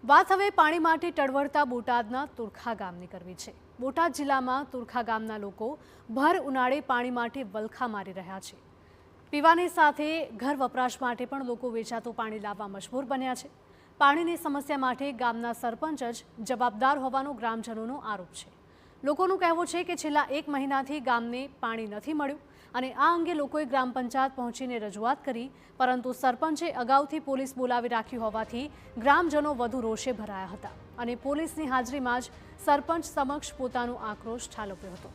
વાત હવે પાણી માટે ટળવળતા બોટાદના તુરખા ગામની કરવી છે। બોટાદ જિલ્લામાં તુરખા ગામના લોકો ભર ઉનાળે પાણી માટે વલખા મારી રહ્યા છે। પીવાની સાથે ઘર વપરાશ માટે પણ લોકો વેચાતું પાણી લાવવા મજબૂર બન્યા છે। પાણીની સમસ્યા માટે ગામના સરપંચ જ જવાબદાર હોવાનો ગ્રામજનોનો આરોપ છે। લોકોનું કહેવું છે કે છેલ્લા 1 મહિનાથી ગામને પાણી નથી મળ્યું અને આ અંગે લોકોએ ગ્રામ પંચાયત પહોંચીને રજૂઆત કરી, પરંતુ સરપંચે અગાઉથી પોલીસ બોલાવી રાખી હોવાથી ગ્રામજનો વધુ રોષે ભરાયા હતા અને પોલીસની હાજરીમાં જ સરપંચ સમક્ષ પોતાનો આક્રોશ ઠાલવ્યો હતો।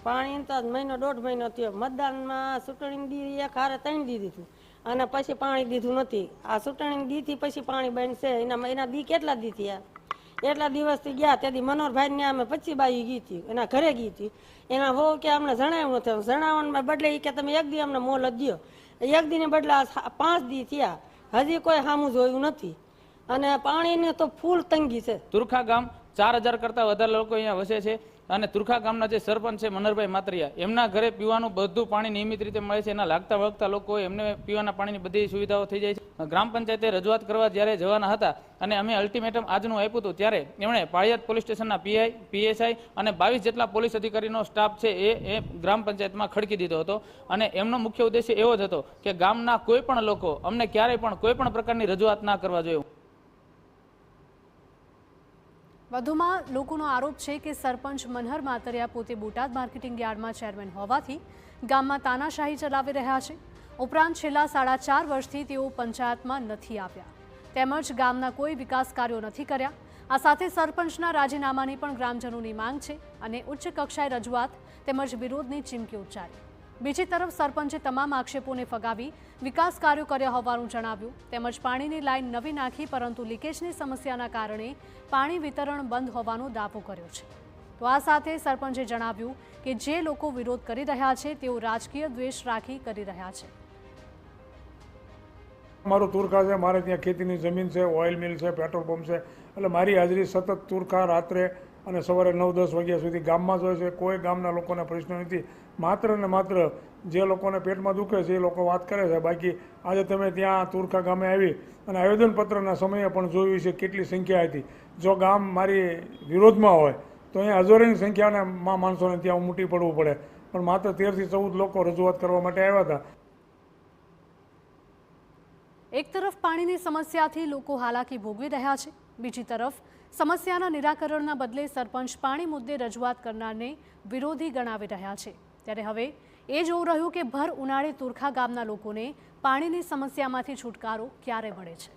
પાણી તો મહિનો 1.5 મહિનો થયો। મતદાનમાં ચૂંટણી દી એક હારે 3 દી દીધું અને પછી પાણી દીધું નથી। આ ચૂંટણી દીથી પછી પાણી બંધ છે। એના દી કેટલા દી થયા? એટલા દિવસથી ગયા તેથી મનોહરભાઈને અમે 25 બાઈ ગઈ હતી, એના ઘરે ગઈ હતી। એના હો કે અમને જણાવ્યું નથી। જણાવવાના બદલે કે તમે એક દી અમને મોલ જ દો। એક દીને બદલે 5 દી થયા, હજી કોઈ સામું જોયું નથી અને પાણીની તો ફૂલ તંગી છે। તુરખા ગામ 4000 કરતાં વધારે લોકો અહીંયા વસે છે અને તુરખા ગામના જે સરપંચ છે મનહરભાઈ માતરિયા, એમના ઘરે પીવાનું બધું પાણી નિયમિત રીતે મળે છે। એના લાગતા વળગતા લોકો એમને પીવાના પાણીની બધી સુવિધાઓ થઈ જાય છે। ગ્રામ પંચાયતે રજૂઆત કરવા જ્યારે જવાના હતા અને અમે અલ્ટિમેટમ આજનું આપ્યું હતું ત્યારે એમણે પાળિયાદ પોલીસ સ્ટેશનના પીઆઈ, પીએસઆઈ અને 22 જેટલા પોલીસ અધિકારીનો સ્ટાફ છે એ ગ્રામ પંચાયતમાં ખડકી દીધો હતો અને એમનો મુખ્ય ઉદ્દેશ્ય એવો જ હતો કે ગામના કોઈ પણ લોકો અમને ક્યારેય પણ કોઈ પણ પ્રકારની રજૂઆત ના કરવા જોઈએ। વધુમાં લોકોનો આરોપ છે કે સરપંચ મનહર માતરિયા પોતે બોટાદ માર્કેટિંગ યાર્ડમાં ચેરમેન હોવાથી ગામમાં તાનાશાહી ચલાવી રહ્યા છે। ઉપરાંત છેલ્લા 4.5 વર્ષથી તેઓ પંચાયતમાં નથી આવ્યા તેમજ ગામના કોઈ વિકાસ કાર્યો નથી કર્યા। આ સાથે સરપંચના રાજીનામાની પણ ગ્રામજનોની માંગ છે અને ઉચ્ચ કક્ષાએ રજૂઆત તેમજ વિરોધની ચીમકી ઉચ્ચારી। બીજી તરફ સરપંચે તમામ આક્ષેપોને ફગાવી વિકાસ કાર્યો કર્યા હોવાનું જણાવ્યું તેમજ પાણીની લાઇન નવી નાખી, પરંતુ લીકેજની સમસ્યાના કારણે પાણી વિતરણ બંધ હોવાનો દાવો કર્યો છે। તો આ સાથે સરપંચે જણાવ્યું કે જે લોકો વિરોધ કરી રહ્યા છે તેઓ રાજકીય દ્વેષ રાખી કરી રહ્યા છે। મારું તુરખા છે, મારે ત્યાં ખેતીની જમીન છે, ઓઇલ મિલ છે, પેટ્રોલ પંપ છે, એટલે મારી હાજરી સતત તુરખા રાત્રે અને સવારે 9-10 વાગ્યા સુધી ગામમાં જ હોય છે। કોઈ ગામના લોકોને પ્રશ્ન નથી, માત્ર ને માત્ર જે લોકોને પેટમાં દુખે છે એ લોકો વાત કરે છે। બાકી આજે તમે ત્યાં તુરખા ગામે આવી અને આવેદનપત્રના સમયે પણ જોયું છે કેટલી સંખ્યા હતી। જો ગામ મારી વિરોધમાં હોય તો અહીંયા હજારોની સંખ્યાને માણસોને ત્યાં ઉમટી પડવું પડે, પણ માત્ર 13 થી 14 લોકો રજૂઆત કરવા માટે આવ્યા હતા। એક તરફ પાણીની સમસ્યાથી લોકો હાલાકી ભોગવી રહ્યા છે, બીજી તરફ સમસ્યાના નિરાકરણના બદલે સરપંચ પાણી મુદ્દે રજૂઆત કરનારને વિરોધી ગણાવી રહ્યા છે। ત્યારે હવે એ જોવું રહ્યું કે ભર ઉનાળે તુરખા ગામના લોકોને પાણીની સમસ્યામાંથી છુટકારો ક્યારે મળે છે।